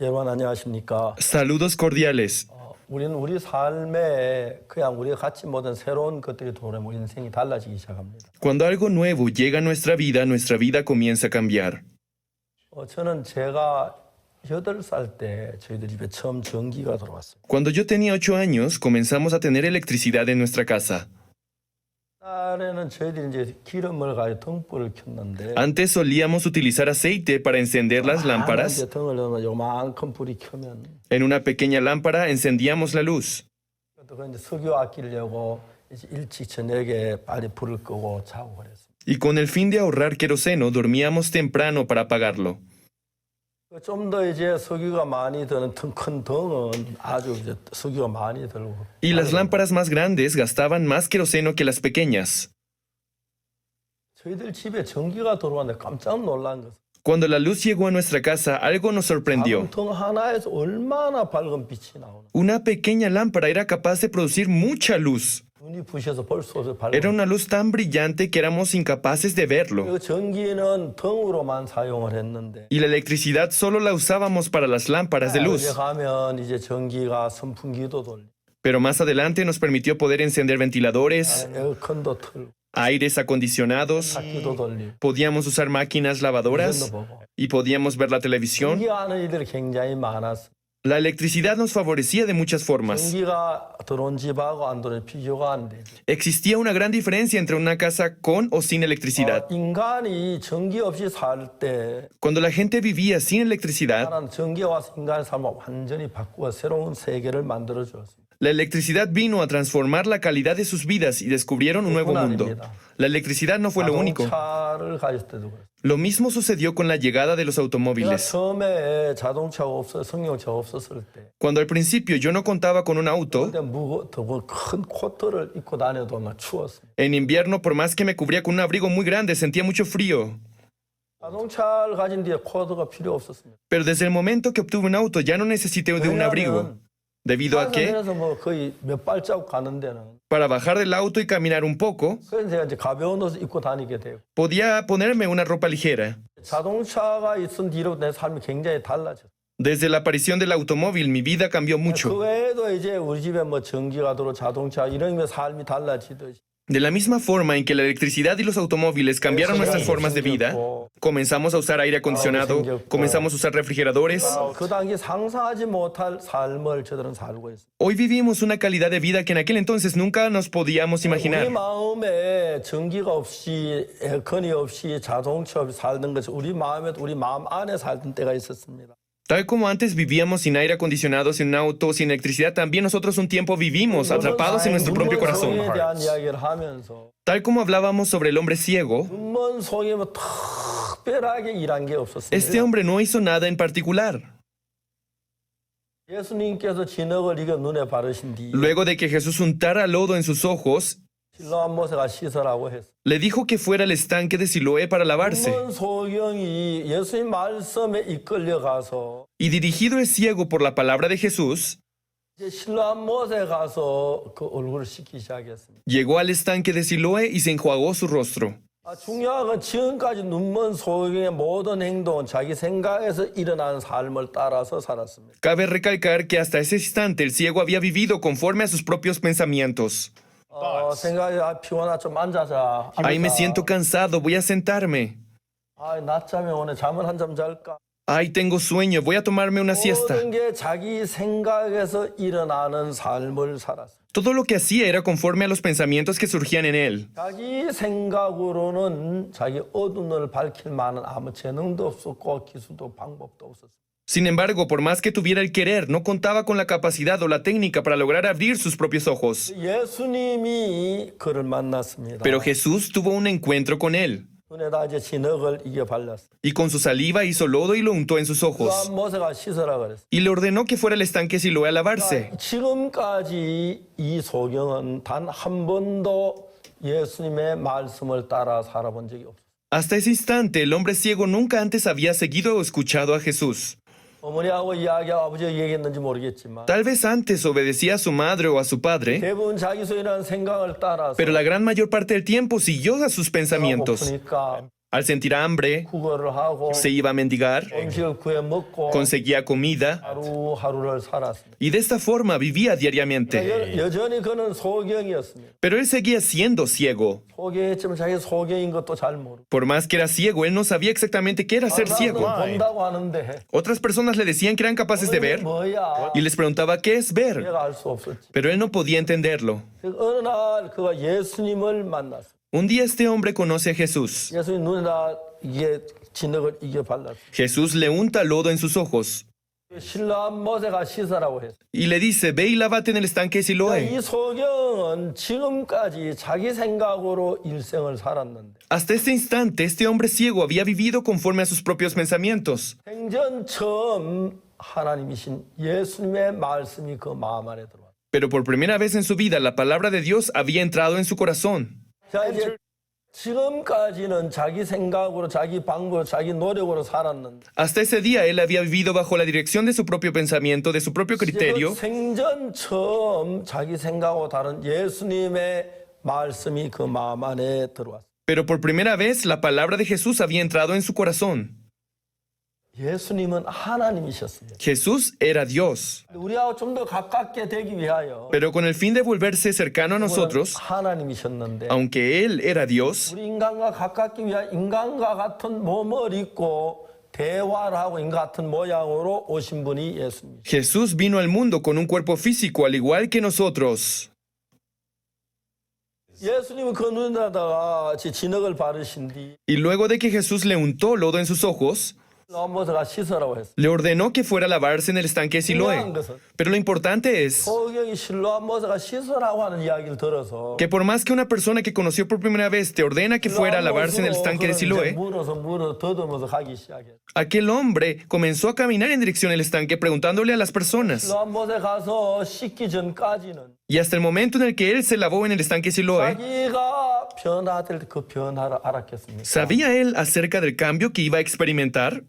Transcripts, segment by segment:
여러분 안녕하십니까? Saludos cordiales. 우리는 우리 삶에 그냥 우리가 갖지 못한 새로운 것들이 들어오면 우리 인생이 달라지기 시작합니다. Cuando algo nuevo llega a nuestra vida comienza a cambiar. 저는 제가 8살 때 저희들 집에 처음 전기가 들어왔어요. Cuando yo tenía 8 años, comenzamos a tener electricidad en nuestra casa. 옛날에는 저희들이 이제 기름을 가지고 등불을 켰는데 Antes solíamos utilizar aceite para encender las lámparas. 이제 등을 넣으면 요만큼 불이 켜면 En una pequeña lámpara encendíamos la luz. 또 이제 석유 아끼려고 이제 일찍 저녁에 빨리 불을 끄고 자고 그랬어요. Y con el fin de ahorrar queroseno, dormíamos temprano para apagarlo. 좀 더 이제 석유가 많이 드는 큰 등은 아주 이제 석유가 많이 들고. Y las lámparas más grandes gastaban más queroseno que las pequeñas. 저희들 집에 전기가 들어왔는데 깜짝 놀란 것은 Cuando la luz llegó a nuestra casa, algo nos sorprendió. 작은 등 하나에서 얼마나 밝은 빛이 나오는. Una pequeña lámpara era capaz de producir mucha luz. 눈이 부셔서 볼 수 없어요. Era 밝은. una luz tan brillante que éramos incapaces de verlo. 그 전기는 등으로만 사용을 했는데. Y la electricidad solo la usábamos para las lámparas de 이제 luz. 가면 이제 전기가 선풍기도 돌리고 Pero más adelante nos permitió poder encender ventiladores, 에어컨도 틀고 aires acondicionados, 바퀴도 돌리고 podíamos usar máquinas 텔레비전도 lavadoras 보고. y podíamos ver la televisión. 전기하는 일들이 굉장히 많았어. La electricidad nos favorecía de muchas formas. 전기가 들어온 집하고 안 들어온 비교가 안 되죠. Existía una gran diferencia entre una casa con o sin electricidad. 인간이 전기 없이 살 때 Cuando la gente vivía sin electricidad, 나는 전기가 와서 인간의 삶을 완전히 바꾸어 새로운 세계를 만들어 주었습니다. la electricidad vino a transformar la calidad de sus vidas y descubrieron un nuevo mundo. La electricidad no fue lo único. 자동차를 가질 때도 그랬어요. Lo mismo sucedió con la llegada de los 제가 automóviles. 처음에 자동차가 없어 승용차가 없었을 때 Cuando al principio yo no contaba con un auto, 그때 큰 코트를 입고 다녀도 막 추웠어요. en invierno por más que me cubría con un abrigo muy grande sentía mucho frío. 자동차를 가진 뒤에 코트가 필요 없었습니다. Pero desde el momento que obtuve un auto ya no necesité de un abrigo. ¿Debido a qué? 산에서 뭐 거의 몇 발자국 가는 데는 Para bajar del auto y caminar un poco, 그래서 제가 이제 가벼운 옷을 입고 다니게 되고 podía ponerme una ropa ligera. 자동차가 있은 뒤로 내 삶이 굉장히 달라졌어요. Desde la aparición del automóvil, mi vida cambió 그 mucho. 외에도 이제 우리 집에 뭐 전기가 들어 자동차 이런 삶이 달라지듯이 De la misma forma en que la electricidad y los automóviles cambiaron nuestras formas de vida, comenzamos a usar aire acondicionado, comenzamos a usar refrigeradores. 그 당시 상상하지 못할 삶을 저들은 살고 있어요. Hoy vivimos una calidad de vida que en aquel entonces nunca nos podíamos 우리 imaginar. 마음에 전기가 없이 에어컨이 없이 자동차 없이 살던 것이 우리 마음에 우리 마음 안에 살던 때가 있었습니다. Tal como antes vivíamos sin aire acondicionado, sin un auto, sin electricidad, también nosotros un tiempo vivimos atrapados en nuestro propio corazón. 눈먼 소에 대한 이야기를 하면서 Tal como hablábamos sobre el hombre ciego, 눈먼 소에 뭐 특별하게 일한 게 없었습니다. este hombre no hizo nada en particular. 예수님께서 진흙을 이겨 눈에 바르신 뒤 Luego de que Jesús untara lodo en sus ojos, 실로암 모세가 씻으라고 했어요. le dijo que fuera al estanque de Siloé para lavarse. 눈먼 소경이 예수님 말씀에 이끌려 가서 Y dirigido el ciego por la palabra de Jesús, 이제 실로암 못에 가서 그 얼굴을 씻기 시작했습니다. llegó al estanque de Siloé y se enjuagó su rostro. 중요한 건 지금까지 눈먼 소경의 모든 행동은 자기 생각에서 일어나는 삶을 따라서 살았습니다. Cabe recalcar que hasta ese instante el ciego había vivido conforme a sus propios pensamientos. 생각이 피곤하 좀 앉아자. Ay, me siento cansado, voy a sentarme. 낮잠이 오네. 잠을 한 잠 잘까? Ay, tengo sueño, voy a tomarme una siesta. 모든 게 자기 생각에서 일어나는 삶을 살았어요. Todo lo que hacía era conforme a los pensamientos que surgían en él. 자기 생각으로는 자기 어둠을 밝힐 만한 아무 재능도 없었고 기술도 방법도 없었어요. Sin embargo, por más que tuviera el querer, no contaba con la capacidad o la técnica para lograr abrir sus propios ojos. 예수님이 그를 만났습니다. Pero Jesús tuvo un encuentro con él. 눈에다 이제 진흙을 이겨 발랐어요. Y con su saliva hizo lodo y lo untó en sus ojos. 또한 모세가 씻으라 그랬어요. Y le ordenó que fuera al estanque Siloé a lavarse. 지금까지 이 소경은 단 한 번도 예수님의 말씀을 따라 살아본 적이 없어요. Hasta ese instante, el hombre ciego nunca antes había seguido o escuchado a Jesús. 어머니하고 이야기하고 아버지가 얘기했는지 모르겠지만 Tal vez antes obedecía a su madre o a su padre, 대부분 자기 소유라는 생각을 따라서 pero la gran mayor parte del tiempo siguió a sus pensamientos. 보니까 Al sentir hambre, 구걸을 하고 se iba a mendigar, 음식을 구해 먹고 conseguía comida 하루하루를 살았습니다. y de esta forma vivía diariamente. 여전히 그는 소경이었습니다. Pero él seguía siendo ciego. 소경했지만 자기 소경인 것도 잘 모르고 Por más que era ciego, él no sabía exactamente qué era ser ciego. 본다고 하는데 Otras personas le decían que eran capaces de ver 뭐야 y les preguntaba qué es ver, 내가 알 수 없었지. pero él no podía entenderlo. 어느 날 그가 예수님을 만났어. Un día este hombre conoce a Jesús. 예수님 눈에다 이게 진흙을 이게 발랐어. Jesús le unta lodo en sus ojos 신라한 모세가 씻으라고 했어. y le dice, ve y lávate en el estanque de Siloé. 이 소경은 지금까지 자기 생각으로 일생을 살았는데 Hasta este instante, este hombre ciego había vivido conforme a sus propios pensamientos. 생전 처음 하나님이신 예수님의 말씀이 그 마음 안에 들어왔어. Pero por primera vez en su vida, la palabra de Dios había entrado en su corazón. 자 이제 지금까지는 자기 생각으로 자기 방법으로 자기 노력으로 살았는데 Hasta ese día, él había vivido bajo la dirección de su propio pensamiento, de su propio 이제 그 criterio. 생전 처음 자기 생각하고 다른 예수님의 말씀이 그 마음 안에 들어왔어. Pero por primera vez, la palabra de Jesús había entrado en su corazón. 예수님은 하나님이셨습니다. Jesús era Dios. 우리하고 좀 더 가깝게 되기 위하여 Pero con el fin de volverse cercano a nosotros, 하나님이셨는데 aunque Él era Dios, 우리 인간과 가깝기 위하여 인간과 같은 몸을 입고 대화를 하고 인간 같은 모양으로 오신 분이 예수님이십니다. Jesús vino al mundo con un cuerpo físico al igual que nosotros. 예수님은 그 눈에다가 진흙을 바르신 뒤 Y luego de que Jesús le untó lodo en sus ojos, 모세가 씻으라고 했어요. le ordenó que fuera a lavarse en el estanque de Siloé. Pero lo importante es 소경이 실로한 모세가 씻으라고 하는 이야기를 들어서 que por más que una persona que conoció por primera vez te ordena que fuera a lavarse en el estanque de Siloé, 물어서 더듬어서 가기 시작했어요. aquel hombre comenzó a caminar en dirección al estanque preguntándole a las personas. 실로한 모세 가서 씻기 전까지는 Y hasta el momento en el que él se lavó en el estanque de Siloé, 자기가 변화될 그 변화를 알았겠습니까? ¿sabía él acerca del cambio que iba a experimentar?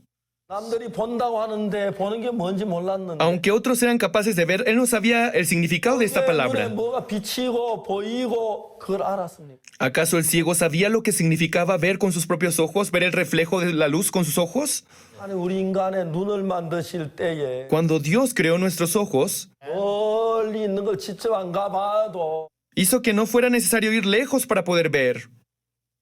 남들이 본다고 하는데 보는 게 뭔지 몰랐는데 Aunque otros eran capaces de ver, él no sabía el significado de esta 눈에 palabra. 뭐가 비치고 보이고 그걸 알았습니까? ¿Acaso el ciego sabía lo que significaba ver con sus propios ojos, ver el reflejo de la luz con sus ojos? 아니 우리 인간의 눈을 만드실 때에 Cuando Dios creó nuestros ojos, 멀리 있는 걸 직접 안 가봐도 hizo que no fuera necesario ir lejos para poder ver,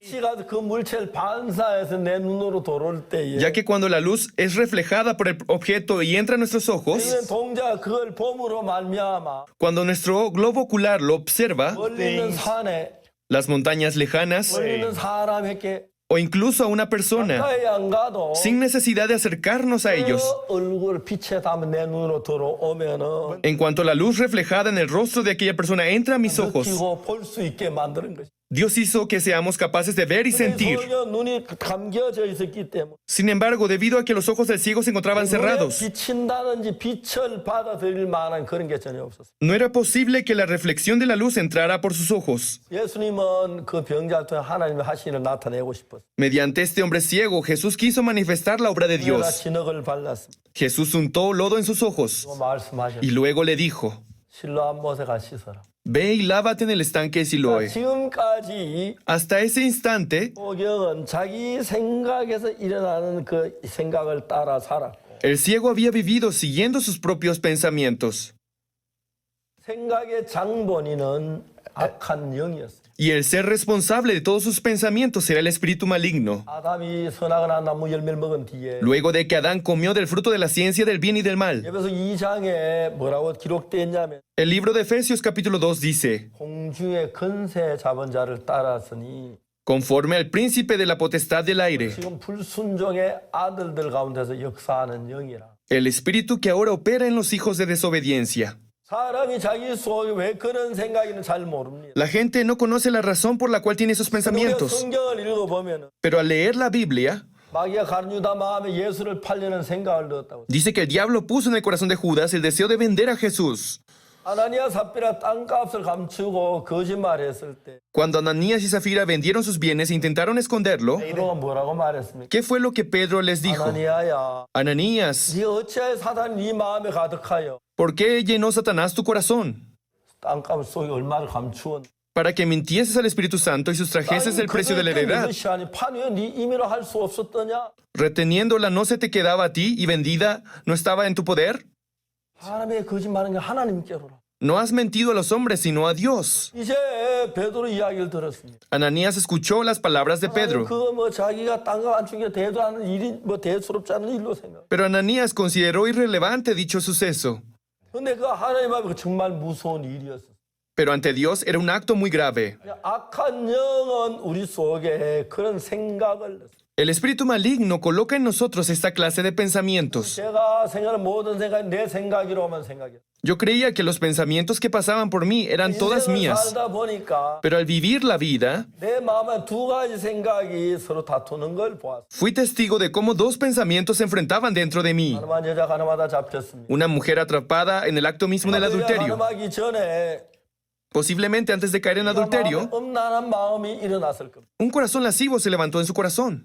시가 그 물체를 반사해서 내 눈으로 들어올 때에 ya que cuando la luz es reflejada por el objeto y entra a nuestros ojos, 이런 동자 그걸 봄으로 말미암아 cuando nuestro globo ocular lo observa, 멀리 있는 산에 las montañas lejanas 멀리 있는 사람에게 o incluso a una persona, 가까이 안 가도 sin necesidad de acercarnos a ellos, 그 얼굴 빛에 담은 내 눈으로 들어오면은 en cuanto la luz reflejada en el rostro de aquella persona entra a mis ojos, 느끼고 볼 수 있게 만드는 것이. Dios hizo que seamos capaces de ver y sentir. 소녀 눈이 감겨져 있었기 때문에 Sin embargo, debido a que los ojos del ciego se encontraban 눈에 cerrados, 비친다든지 빛을 받아들일 만한 그런 게 전혀 없었어요. no era posible que la reflexión de la luz entrara por sus ojos. 예수님은 그 병자를 통해 하나님의 하신을 나타내고 싶었어요. Mediante este hombre ciego, Jesús quiso manifestar la obra de 내가 Dios. 진흙을 발랐습니다. Jesús untó lodo en sus ojos 또 말씀하셨어요. y luego le dijo, 실로한 모세가 씻어라. ve y lávate en el estanque de Siloé. 지금까지 Hasta ese instante, 소경은 자기 생각에서 일어나는 그 생각을 따라 살았고 el ciego había vivido siguiendo sus propios pensamientos. 생각의 장본인은 악한 영이었어요. Y el ser responsable de todos sus pensamientos era el espíritu maligno. 아담이 선악을 나무 열매를 먹은 뒤에 Luego de que Adán comió del fruto de la ciencia del bien y del mal, 에베소 2장에 뭐라고 기록되어 있냐면 el libro de Efesios capítulo 2 dice, 공중의 근세 잡은 자를 따랐으니 conforme al príncipe de la potestad del aire, 지금 불순종의 아들들 가운데서 역사하는 영이라. el espíritu que ahora opera en los hijos de desobediencia. 사람이 자기 속에 왜 그런 생각이는 잘 모릅니다. La gente no conoce la razón por la cual tiene esos 우리가 pensamientos, 성경을 읽어보면 pero al leer la Biblia, 마귀가 가룟 유다 마음에 예수를 팔려는 생각을 넣었다고. dice que el diablo puso en el corazón de Judas el deseo de vender a Jesús. 아나니아 삽비라 땅값을 감추고 거짓말했을 때 Cuando Ananías y Zafira vendieron sus bienes e intentaron esconderlo, 베드로가 뭐라고 말했습니까? ¿qué fue lo que Pedro les dijo? 아나니아야, Ananías, 네 어찌하여 사단이 네 마음에 가득하여 ¿por qué llenó Satanás tu corazón? 땅값을 속에 얼마를 감추었? para que mintieses al Espíritu Santo y sustrajeses el precio de la heredad. 것이 아니 판위에 네 임의로 할 수 없었더냐? Reteniéndola no se te quedaba a ti y vendida no estaba en tu poder. 사람의 거짓말은 하나님께로라. No has mentido a los hombres, sino a Dios. 이제 베드로 이야기를 들었습니다. Ananías escuchó las palabras de Pedro, 그거 뭐 자기가 땅과 안축에 대도하는 일이 뭐 대수롭지 않은 일로 생각. pero Ananías consideró irrelevante dicho suceso. 근데 그 하나님 앞에 정말 무서운 일이었어. Pero ante Dios era un acto muy grave. 악한 영은 우리 속에 그런 생각을 넣었어요. El espíritu maligno coloca en nosotros esta clase de pensamientos. 제가 생각하는 모든 생각이 내 생각이로만 생각해요. Yo creía que los pensamientos que pasaban por mí eran todas 인생을 mías, 살다 보니까 pero al vivir la vida, 내 마음에 두 가지 생각이 서로 다투는 걸 보았어요. fui testigo de cómo dos pensamientos se enfrentaban dentro de mí. 가늠한 여자 가늠하다 잡혔습니다. Una mujer atrapada en el acto mismo del adulterio. 가늠하기 전에 Posiblemente antes de caer en adulterio, 음란한 마음이 일어났을 겁니다. un corazón lascivo se levantó en su corazón.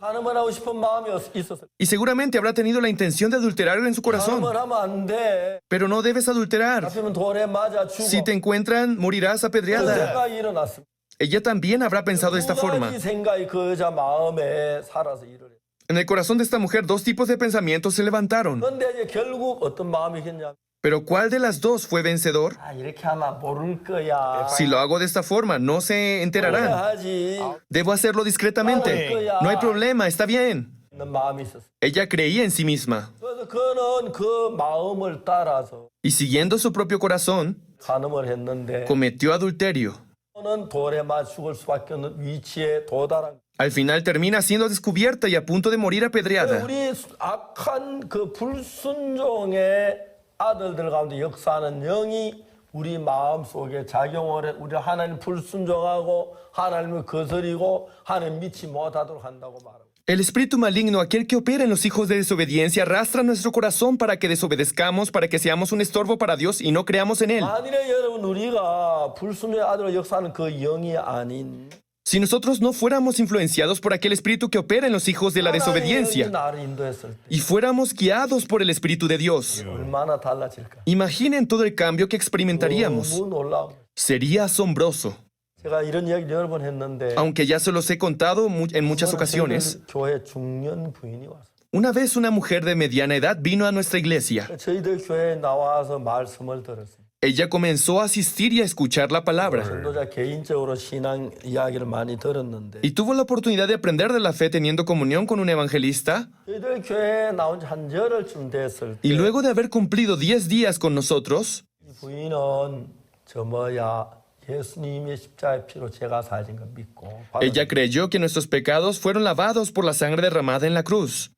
가늠을 하고 싶은 마음이 있었어요. Y seguramente habrá tenido la intención de adulterar en su corazón. 가늠을 하면 안 돼. Pero no debes adulterar. 잡히면 돌에 맞아 죽어. Si te encuentran, morirás 그 apedreada. 생각이 일어났습니다. Ella también habrá pensado de esta 두 forma. 가지 생각이 그 여자 마음에 살아서 일을 해요. En el corazón de esta mujer, dos tipos de pensamientos se levantaron. 그런데 이제 결국 어떤 마음이겠냐? Pero ¿cuál de las dos fue vencedor? 아, 이렇게 하면 모를 거야. Si lo hago de esta forma, no se enterarán. 하지. Debo hacerlo discretamente. No hay problema, está bien. 있는 마음이 있었어. Ella creía en sí misma. 그래서 그는 그 마음을 따라서 Y siguiendo su propio corazón, 간음을 했는데 cometió adulterio. 그는 돌에 맞 죽을 수밖에 없는 위치에 도달한. Al final termina siendo descubierta y a punto de morir apedreada. 우리 악한 그 불순종의 아들들 가운데 역사하는 영이 우리 마음 속에 작용을 해 우리 하나님 불순종하고 하나님을 거스리고 하나님 믿지 못하도록 한다고 말합니다. El espíritu maligno, aquel que opera en los hijos de desobediencia, arrastra nuestro corazón para que desobedezcamos, para que seamos un estorbo para Dios y no creamos en Él. 만일에 여러분 우리가 불순종의 아들로 역사하는 그 영이 아닌 Si nosotros no fuéramos influenciados por aquel espíritu que opera en los hijos de la 하나님의 영이 desobediencia 나를 인도했을 때 y fuéramos guiados por el espíritu de Dios, 얼마나 달라질까? imaginen todo el cambio que experimentaríamos. 너무 놀라워. Sería asombroso. 제가 이런 이야기 여러 번 했는데 Aunque ya se los he contado en muchas ocasiones, 저희들 교회 중년 부인이 왔어요. una vez una mujer de mediana edad vino a nuestra iglesia. 저희들 교회에 나와서 말씀을 들었어요. Ella comenzó a asistir y a escuchar la palabra 전도자 개인적으로 신앙 이야기를 많이 들었는데 y tuvo la oportunidad de aprender de la fe teniendo comunión con un evangelista. 저희들 교회에 나온 지 한 열흘쯤 됐을 Y 때 luego de haber cumplido 10 días con nosotros, 이 부인은 저 뭐야 예수님의 십자가의 피로 죄가 사해진 거 믿고 ella creyó que nuestros pecados fueron lavados por la sangre derramada en la cruz.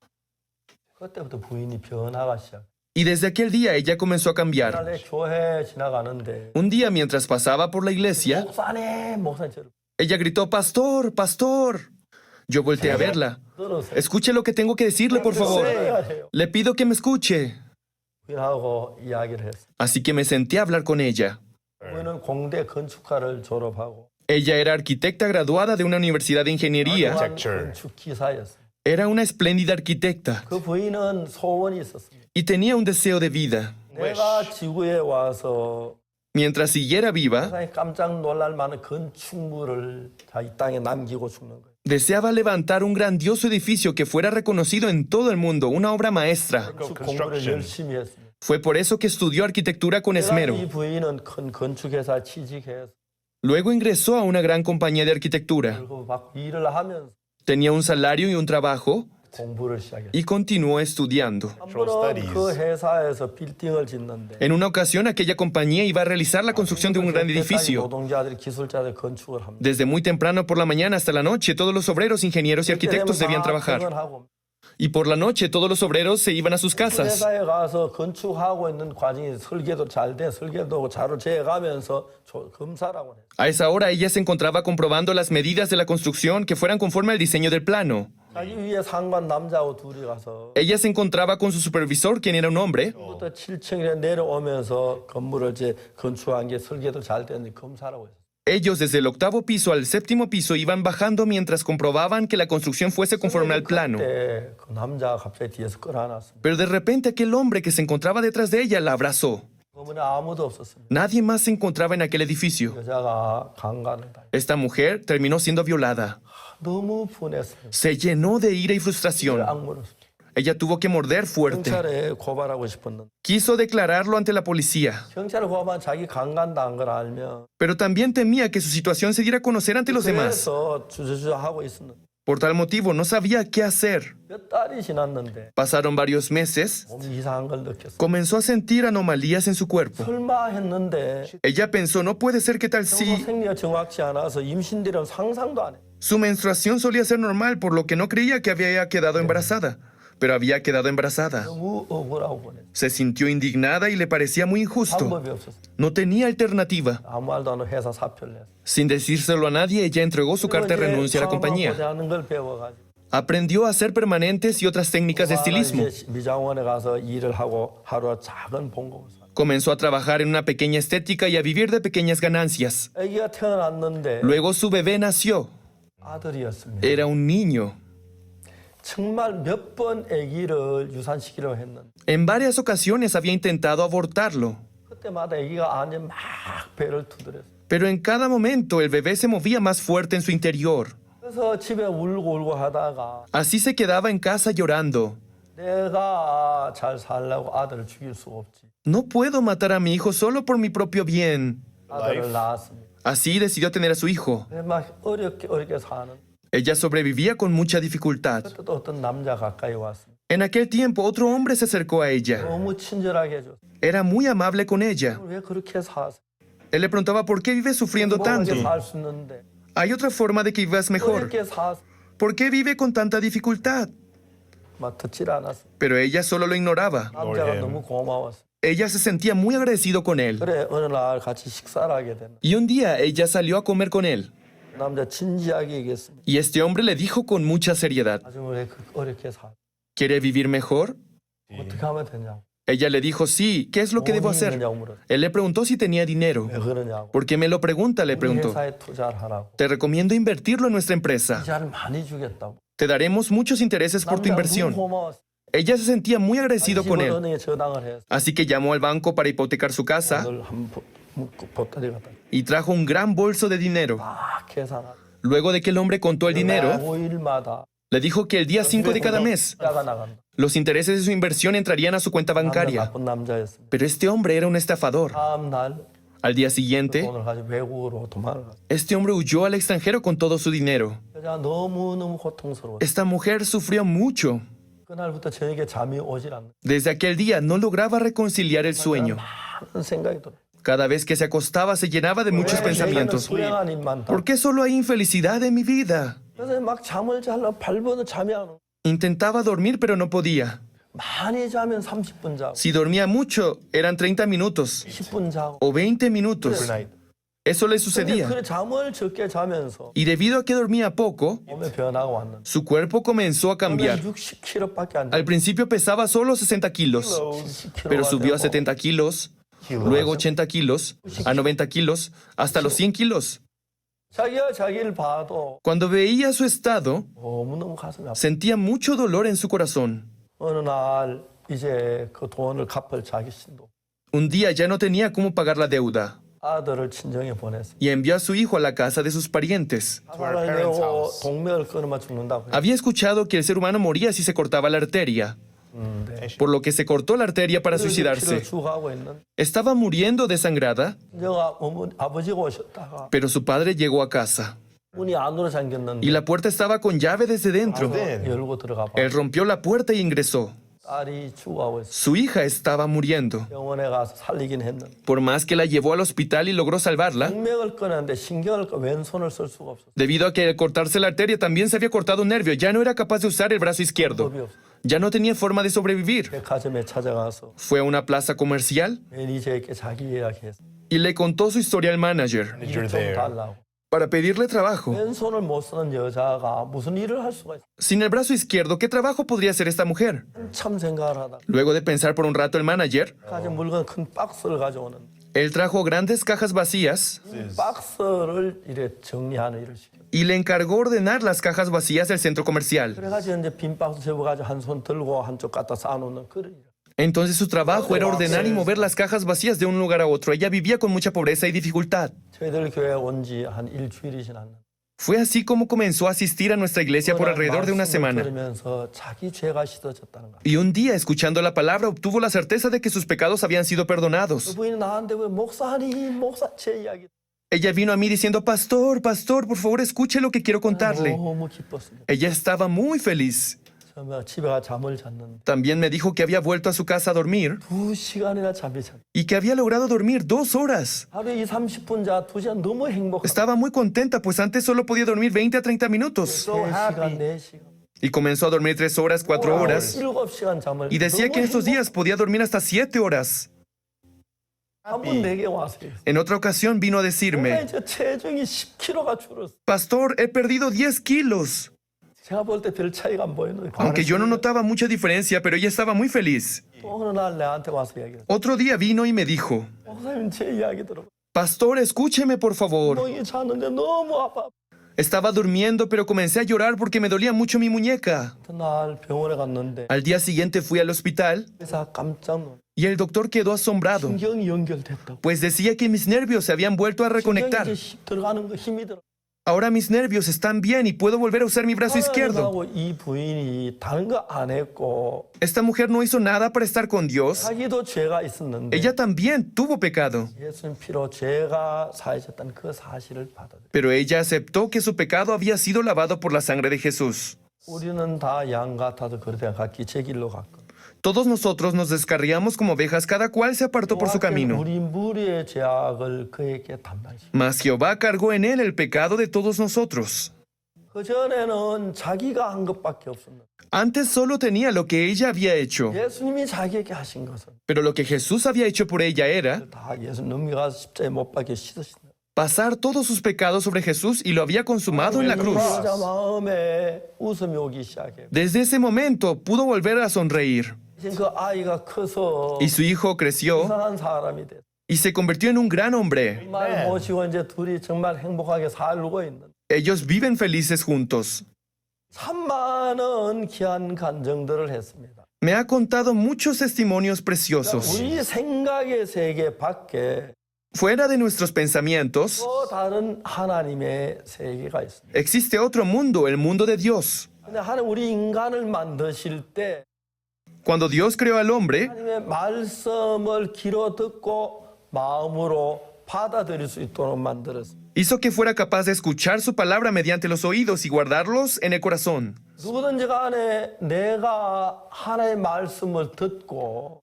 그때부터 부인이 변화가 시작. Y desde aquel día ella comenzó a cambiar. 그날 교회 지나가는데 Un día, mientras pasaba por la iglesia, 목사님 저를 ella gritó, Pastor, pastor. Yo volteé a verla. 들으세요. Escuche lo que tengo que decirle, por favor. Le pido que me escuche. 부인하고 이야기를 했어요. Así que me senté a hablar con ella. 부인은 공대 건축과를 졸업하고 Ella era arquitecta graduada de una universidad de ingeniería. 건축 기사였어요. Era una espléndida arquitecta 그 부인은 소원이 있었습니다. y tenía un deseo de vida. 내가 지구에 와서 Mientras siguiera viva, 세상에 깜짝 놀랄 만한 건축물을 이 땅에 남기고 죽는 거예요. deseaba levantar un grandioso edificio que fuera reconocido en todo el mundo, una obra maestra. 건축 공부를 열심히 했습니다. Fue por eso que estudió arquitectura con 이 esmero. 부인은 큰 건축회사 취직해서 Luego ingresó a una gran compañía de arquitectura. 그리고 막 일을 하면서 Tenía un salario y un trabajo 공부를 시작했어요. y continuó estudiando. 한 번은 그 회사에서 빌딩을 짓는데 En una ocasión, aquella compañía iba a realizar la construcción de un gran edificio. 노동자들이 기술자들이 건축을 합니다. Desde muy temprano por la mañana hasta la noche, todos los obreros, ingenieros y arquitectos debían trabajar. 퇴근하고 Y por la noche, todos los obreros se iban a sus 그 casas. 회사에 가서 건축하고 있는 과정이 설계도 잘 돼 설계도 하고 자료 재가면서 검사라고 해요. A esa hora, ella se encontraba comprobando las medidas de la construcción que fueran conforme al diseño del plano. 자기 위에 상관 남자하고 둘이 가서 Ella se encontraba con su supervisor, quien era un hombre, 부터 7층에 내려오면서 건물을 이제 건축한 게 설계도 잘 됐는지 검사라고 했어요. Ellos desde el 8º piso al 7º piso iban bajando mientras comprobaban que la construcción fuese conforme al plano. 그때 그 남자가 갑자기 뒤에서 끌어안았습니다. Pero de repente aquel hombre que se encontraba detrás de ella la abrazó. 건물에 아무도 없었습니다. Nadie más se encontraba en aquel edificio. 여자가 강간을 당했어요. Esta mujer terminó siendo violada. 너무 분했어요. Se llenó de ira y frustración. 악물었습니다. Ella tuvo que morder fuerte. 경찰에 고발하고 싶었는데 Quiso declararlo ante la policía, 경찰에 고발하면 자기 강간당한 걸 알면 pero también temía que su situación se diera a conocer ante los demás. 그래서 주저주저 하고 있었는데 Por tal motivo, no sabía qué hacer. 몇 달이 지났는데 Pasaron varios meses. 몸이 이상한 걸 느꼈어요. Comenzó a sentir anomalías en su cuerpo. 설마 했는데 Ella pensó, no puede ser que tal 평소 si 생리가 정확치 않아서 임신되려는 상상도 안 해. su menstruación solía ser normal, por lo que no creía que había quedado embarazada. Pero había quedado embarazada. 너무 억울하고 보냈어요. Se sintió indignada y le parecía muy injusto. 방법이 없었어요. No tenía alternativa. 아무 말도 안 하고 회사 사표를 냈어요. Sin decírselo a nadie, ella entregó su carta de renuncia a la compañía. 하는 걸 배워가지고 Aprendió a hacer permanentes y otras técnicas de estilismo. 이제 미장원에 가서 일을 하고 하루 작은 봉급을 사. Comenzó a trabajar en una pequeña estética y a vivir de pequeñas ganancias. 아기가 태어났는데 Luego su bebé nació. 아들이었습니다. Era un niño. 정말 몇 번 아기를 유산시키려고 했는데 En varias ocasiones había intentado abortarlo, 그때마다 아기가 안에 막 배를 두드렸어요. pero en cada momento el bebé se movía más fuerte en su interior. 그래서 집에 울고 하다가 Así se quedaba en casa llorando. 내가 잘 살려고 아들을 죽일 수 없지. No puedo matar a mi hijo solo por mi propio bien. 아들을 낳았습니다. Así decidió tener a su hijo. 그래서 막 어렵게 사는. Ella sobrevivía con mucha dificultad. 그때 또 어떤 남자 가까이 왔습니다. En aquel tiempo otro hombre se acercó a ella. 너무 친절하게 해줬어요. Era muy amable con ella. 왜 그렇게 사세요? Él le preguntaba por qué vive sufriendo tanto. 살수 있는데 Hay otra forma de que vivas mejor. 어렵게 사세요. ¿Por qué vive con tanta dificultad? 막 듣질 않았어요. Pero ella solo lo ignoraba. 남자가 너무 고마웠어요. Ella se sentía muy agradecido con él. 그래 어느 날 같이 식사를 하게 됐는데 Y un día ella salió a comer con él. 남자 진지하게 얘기했습니다. Y este hombre le dijo con mucha seriedad, 나중에 왜 어렵게 사? ¿quiere vivir mejor? 어떻게 하면 되냐고. Ella le dijo, sí, ¿qué es lo que debo 돈이 hacer? 있느냐고 물었어요. Él le preguntó si tenía dinero. 왜 그러냐고. ¿Por qué me lo pregunta? Le 우리 preguntó. 회사에 투자를 하라고. Te recomiendo invertirlo en nuestra empresa. 이자를 많이 주겠다고. Te daremos muchos intereses por tu 남자가 너무 inversión. 고마웠어요. Ella se sentía muy agradecido con 집을 él. 은행에 저당을 해서 Así que llamó al banco para hipotecar su casa 오늘 한 보따리 갖다 y trajo un gran bolso de dinero. 막 계산하고 Luego de que el hombre contó el dinero, 5일마다 le dijo que el día 5 de cada mes 투자가 나간다. los intereses de su inversión entrarían a su cuenta 남자 bancaria. 나쁜 남자였습니다. Pero este hombre era un estafador. 다음 날 Al día siguiente, 돈을 가지고 외국으로 도망을 갔어요. este hombre huyó al extranjero con todo su dinero. 여자가 너무너무 고통스러웠어요. Esta mujer sufrió mucho. 그날부터 저녁에 잠이 오질 않는 Desde aquel día no lograba reconciliar el sueño. 많은 생각이 들어요. Cada vez que se acostaba se llenaba de muchos 왜 pensamientos. 내게는 불행한 일만 다. ¿Por qué solo hay infelicidad en mi vida? 그래서 막 잠을 자려고 발버둥 잠이 안 오. Intentaba dormir pero no podía. 많이 자면 30분 자고 Si dormía mucho, eran 30 minutos 10분 자고 o 20 minutos. Eso le 근데 sucedía. 그래 잠을 적게 자면서 Y debido a que dormía poco, 몸에 변화가 왔는데 su cuerpo comenzó a cambiar. 60kg밖에 안 Al 돼. principio pesaba solo 60 kilos, 70kg pero subió a 70 kilos, luego 80 kilos, a 90 kilos, hasta los 100 kilos. 자기가 자기를 봐도 Cuando veía su estado, 너무너무 가슴이 아파. sentía mucho dolor en su corazón. 어느 날 이제 그 돈을 갚을 자기 신도 Un día ya no tenía cómo pagar la deuda 아들을 친정에 보냈어. y envió a su hijo a la casa de sus parientes. 화살을 내고 동맥을 끊으면 죽는다고. Había escuchado que el ser humano moría si se cortaba la arteria, por lo que se cortó la arteria para 피를 suicidarse. 주고하고 있는 Estaba muriendo desangrada, 친정아 아버지가 오셨다가 pero su padre llegó a casa 문이 안으로 잠겼는데 y la puerta estaba con llave desde dentro. 열고 들어가 봐. Él rompió la puerta y ingresó. 딸이 죽어가고 있어. Su hija estaba muriendo. 병원에 가서 살리긴 했는데 Por más que la llevó al hospital y logró salvarla, 동맥을 끊었는데 신경을 왼손을 쓸 수가 없어. debido a que al cortarse la arteria también se había cortado un nervio, ya no era capaz de usar el brazo izquierdo. 법이 없어. Ya no tenía forma de sobrevivir. 백화점에 찾아가서 Fue a una plaza comercial 매니저에게 자기 이야기했어. y le contó su historia al manager 일 좀 달라고. para pedirle trabajo. 왼손을 못 쓰는 여자가 무슨 일을 할 수가 있어. Sin el brazo izquierdo, ¿qué trabajo podría hacer esta mujer? 한참 생각을 하다. Luego de pensar por un rato el manager, 가진 물건 큰 박스를 가져오는. él trajo grandes cajas vacías 이 박스를 이래 정리하는 일을 시켜. y le encargó ordenar las cajas vacías del centro comercial. 그래가지고 이제 빈 박스 접어가지고 한 손 들고 한쪽 갖다 쌓아놓는 그런 일. Entonces su trabajo era ordenar y mover las cajas vacías de un lugar a otro. Ella vivía con mucha pobreza y dificultad. 저희들 교회 온 지 한 일주일이 지났는데 Fue así como comenzó a asistir a nuestra iglesia por alrededor de una 말씀을 semana. 들으면서 자기 죄가 씻어졌다는 거예요. Y un día, escuchando la palabra, obtuvo la certeza de que sus pecados habían sido 그 perdonados. 부인이 나한테 왜 목사님, 제 이야기 Ella vino a mí diciendo, pastor, por favor, escuche lo que quiero contarle. 너무 기뻤습니다. Ella estaba muy feliz. 처음에 집에 가 잠을 잤는데 También me dijo que había vuelto a su casa a dormir 2시간이나 잠이 잤. y que había logrado dormir 2 horas. 하루에 30분 자 2시간 너무 행복하다. Estaba muy contenta, pues antes solo podía dormir 20 a 30 minutos. 3시간, 4시간. Y comenzó a dormir 3 horas, 4 horas. 7시간 잠을. Y decía que en estos días podía dormir hasta 7 horas. 한번 내게 와세요. En otra ocasión vino a 내가 decirme, 이제 체중이 10kg가 줄었어. pastor, he perdido 10 kilos. 제가 볼 때 별 차이가 안 보이는데. Aunque yo no notaba mucha diferencia, pero ella estaba muy feliz. 또 어느 날 내한테 와서 이야기했어. Otro día vino y me dijo, 목사님 제 이야기 들어. pastor, escúcheme por favor. 멍이 잤는데 너무 아파. Estaba durmiendo, pero comencé a llorar porque me dolía mucho mi muñeca. 그날 병원에 갔는데 Al día siguiente fui al hospital 의사 깜짝 놀라. y el doctor quedó asombrado, 신경이 연결됐다고. pues decía que mis nervios se habían vuelto a 신경이 reconectar. 이제 들어가는 거 힘이 들어. Ahora mis nervios están bien y puedo volver a usar mi brazo izquierdo. 하고 이 부인이 다른 거 안 했고 Esta mujer no hizo nada para estar con Dios. 자기도 죄가 있었는데 Ella también tuvo pecado, 예수님 피로 죄가 사해졌다는 그 사실을 받아들여. pero ella aceptó que su pecado había sido lavado por la sangre de Jesús. 우리는 다 양 같아도 그렇게 각기 제 길로 갔고. Todos nosotros nos descarriamos como ovejas, cada cual se apartó por su camino. 우리 무리의 죄악을 그에게 담당시. Mas Jehová cargó en él el pecado de todos nosotros. 그 전에는 자기가 한 것밖에 없었는데 Antes solo tenía lo que ella había hecho, 예수님이 자기에게 하신 것은 pero lo que Jesús había hecho por ella era 다 예수님 넘겨가서 십자에 못 박혀 씻으신다. pasar todos sus pecados sobre Jesús y lo había consumado en la cruz. 여자 마음에 웃음이 오기 시작해. Desde ese momento pudo volver a sonreír 이제 그 아이가 커서 y su hijo creció 이상한 사람이 됐어. y se convirtió en un gran hombre. 정말 모시고 이제 둘이 정말 행복하게 살고 있는. Ellos viven felices juntos. 참 많은 귀한 간증들을 했습니다. Me ha contado muchos testimonios preciosos. 우리 생각의 세계 밖에 Fuera de nuestros pensamientos, 또 다른 하나님의 세계가 있습니다. existe otro mundo, el mundo de Dios. 근데 하나님 우리 인간을 만드실 때 Cuando Dios creó al hombre, 하나님의 말씀을 귀로 듣고 마음으로 받아들일 수 있도록 만들었습니다. hizo que fuera capaz de escuchar su palabra mediante los oídos y guardarlos en el corazón. 누구든지 간에 내가 하나님의 말씀을 듣고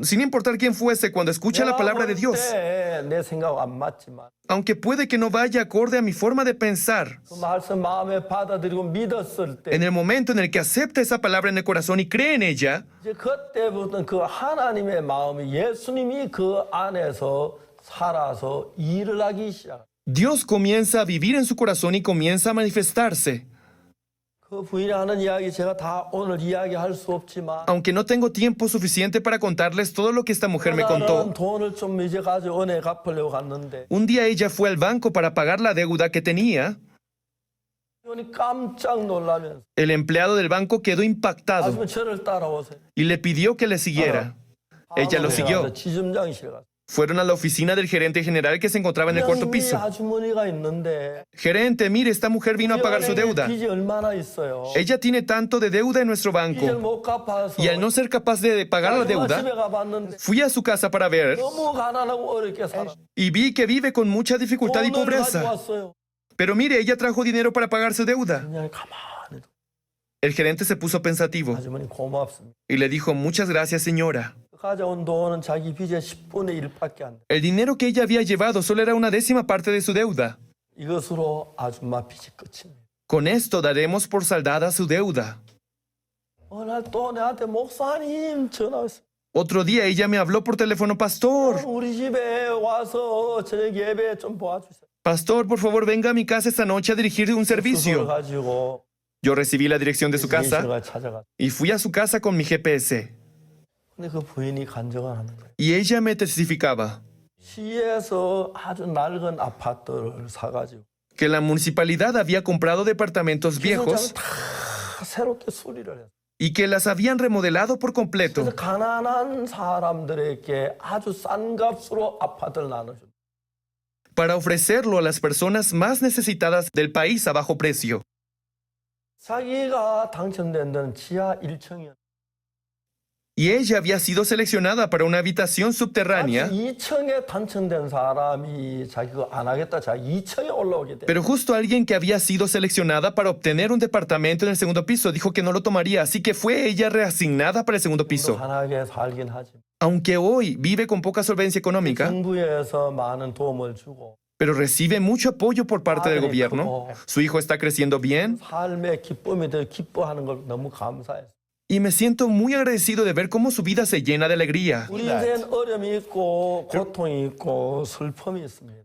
Sin importar quién fuese, cuando escucha la palabra de Dios, 내 생각 안 맞지만 aunque puede que no vaya acorde a mi forma de pensar, 그 말씀 마음에 받아들이고 믿었을 때 en el momento en el que acepta esa palabra en el corazón y cree en ella, 이제 그때부터 그 하나님의 마음이 예수님이 그 안에서 살아서 일을 하기 시작. Dios comienza a vivir en su corazón y comienza a manifestarse. 그 부인이 하는 이야기 제가 다 오늘 이야기할 수 없지만 Aunque no tengo tiempo suficiente para contarles todo lo que esta mujer me 나는 contó, 돈을 좀 이제 가지고 은행 갚으려고 갔는데 un día ella fue al banco para pagar la deuda que tenía. 이분이 깜짝 놀라면서 El empleado del banco quedó impactado 아줌마 저를 따라오세요. y le pidió que le siguiera. Ella lo siguió. 지점장실 가서. Fueron a la oficina del gerente general que se encontraba en el cuarto piso. 아주머니가 있는데 Gerente, mire, esta mujer vino a pagar su deuda. 빚이 얼마나 있어요. Ella tiene tanto de deuda en nuestro 빚을 banco 못 갚아서 y al no ser capaz de pagar la 아줌마 deuda, 집에 가봤는데 fui a su casa para ver 너무 가난하고 어렵게 살아. y vi que vive con mucha dificultad y 돈을 pobreza. 가져왔어요. Pero mire, ella trajo dinero para pagar su deuda. 그냥 가만히 El gerente se puso pensativo 아주머니 고맙습니다. y le dijo, muchas gracias, señora. 가져온 돈은 자기 빚의 10분의 1밖에 안 돼. El dinero que ella había llevado solo era una décima parte de su deuda. 이것으로 아줌마 빚이 끝입니다. Con esto daremos por saldada su deuda. 어느 날 또 내한테 목사님 전화 왔어요. Otro día ella me habló por teléfono, pastor, 우리 집에 와서 저녁 예배 좀 도와주세요. pastor, por favor venga a mi casa esta noche a dirigir un 수소를 servicio. 가지고 Yo recibí la dirección de su casa 예수님을 찾아갔어요. y fui a su casa con mi GPS. 근데 그 부인이 간증을 하는 거예요. Y ella me testificaba 시에서 아주 낡은 아파트를 사가지고 que la municipalidad había comprado departamentos 기술장을 viejos 다 새롭게 수리를 했어요. y que las habían remodelado por completo. 그래서 가난한 사람들에게 아주 싼 값으로 아파트를 나눠줍니다. Para ofrecerlo a las personas más necesitadas del país a bajo precio. 자기가 당첨된 데는 지하 1층이었는데 Y ella había sido seleccionada para una habitación subterránea, 2층에 당첨된 사람이 자기 그거 안 하겠다. 자 2층에 올라오게 돼. pero justo alguien que había sido seleccionada para obtener un departamento en el segundo piso dijo que no lo tomaría, así que fue ella reasignada para el segundo piso. 가난하게 살긴 하지. Aunque hoy vive con poca solvencia económica, 정부에서 많은 도움을 주고 pero recibe mucho apoyo por parte del gobierno. Su hijo está creciendo bien 삶의 기쁨이 더 기뻐하는 걸 너무 감사해요. y me siento muy agradecido de ver cómo su vida se llena de alegría. 우리 인생은 어려움이 있고 고통이 있고 슬픔이 있습니다.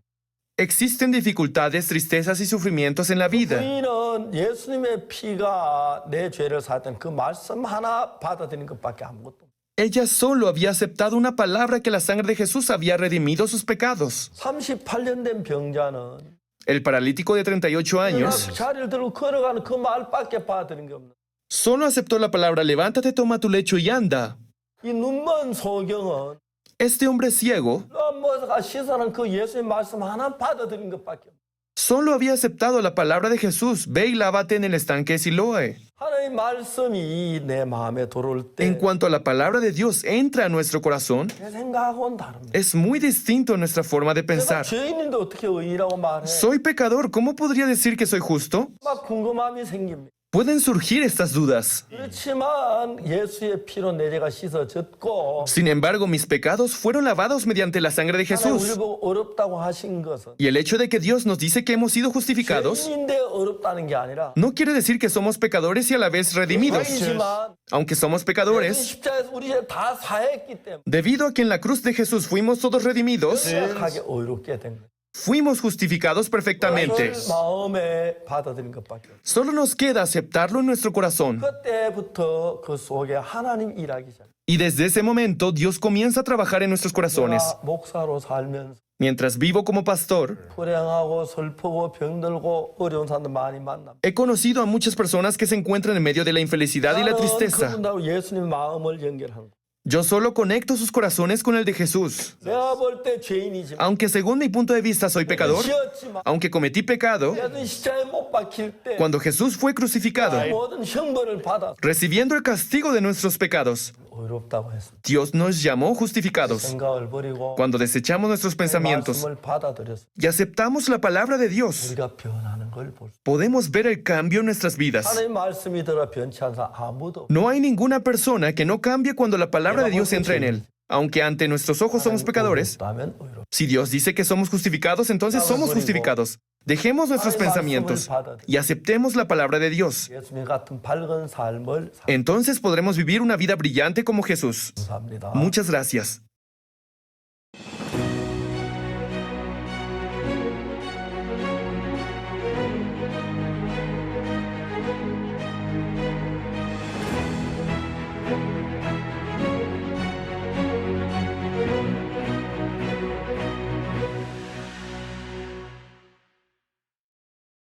Existen dificultades, tristezas y sufrimientos en la vida. 우리는 예수님의 피가 내 죄를 사했던 그 말씀 하나 받아들이는 것밖에 아무것도 없어요. Ella solo había aceptado una palabra que la sangre de Jesús había redimido sus pecados. 38년 된 병자는 El paralítico de 38 años 자리를 들고 걸어가는 그 말밖에 받아들인 게 없는. solo aceptó la palabra levántate, toma tu lecho y anda. 이 눈먼 소경은 Este hombre ciego 뭐가 시선한 그 예수의 말씀 하나 받아들인 것밖에 없어요. solo había aceptado la palabra de Jesús. Ve y lávate en el estanque de Siloé. 하나님 말씀이 내 마음에 들어올 En 때 cuanto a la palabra de Dios entra a nuestro corazón, 내 생각하고는 다릅니다. es muy distinto a nuestra forma de 내가 pensar. 죄인인데 어떻게 의인이라고 말해? Soy pecador, ¿cómo podría decir que soy justo? 막 궁금함이 생깁니다. Pueden surgir estas dudas. 그렇지만 예수의 피로 내 죄가 씻어졌고 Sin embargo, mis pecados fueron lavados mediante la sangre de 하나님 Jesús. 우리 보고 어렵다고 하신 것은 Y el hecho de que Dios nos dice que hemos sido justificados 죄인인데 어렵다는 게 아니라 no quiere decir que somos pecadores y a la vez redimidos. 죄인이지만 Aunque somos 예수 pecadores, 십자가에서 우리 죄 다 사했기 때문에 debido a que en la cruz de Jesús fuimos todos redimidos, 정확하게 의롭게 된 거예요. fuimos justificados perfectamente. 그걸 마음에 받아들인 것밖에 없어요. Solo nos queda aceptarlo en nuestro corazón. 그때부터 그 속에 하나님 일하기 시작해요. Y desde ese momento, Dios comienza a trabajar en nuestros corazones. 내가 목사로 살면서 Mientras vivo como pastor, 불행하고 슬프고 병들고 어려운 사람들 많이 만납니다. he conocido a muchas personas que se encuentran en medio de la infelicidad y la 나는 tristeza. 그분들하고 예수님 마음을 연결하는 거예요. Yo solo conecto sus corazones con el de Jesús. 내가 볼 때 죄인이지만 Aunque según mi punto de vista soy pecador, 지었지만 aunque cometí pecado, 예수님 십자가에 못 박힐 때 cuando Jesús fue crucificado, 모든 형벌을 받아 recibiendo el castigo de nuestros pecados, 의롭다고 했습니다. Dios nos llamó justificados. 생각을 버리고 Cuando desechamos nuestros pensamientos 말씀을 받아들여서 y aceptamos la palabra de Dios, 우리가 변하는 걸 볼 수. podemos ver el cambio en nuestras vidas. 하나님 말씀이 들어 변치 않은 사람 아무도 없어요. No hay ninguna persona que no cambie cuando la palabra de Dios entra en él. Aunque ante nuestros ojos somos pecadores, 의롭다면 의롭다. si Dios dice que somos justificados, entonces somos justificados. Dejemos nuestros pensamientos y aceptemos la palabra de Dios. 예수님 같은 밝은 삶을 Entonces podremos vivir una vida brillante como Jesús. 감사합니다. Muchas gracias.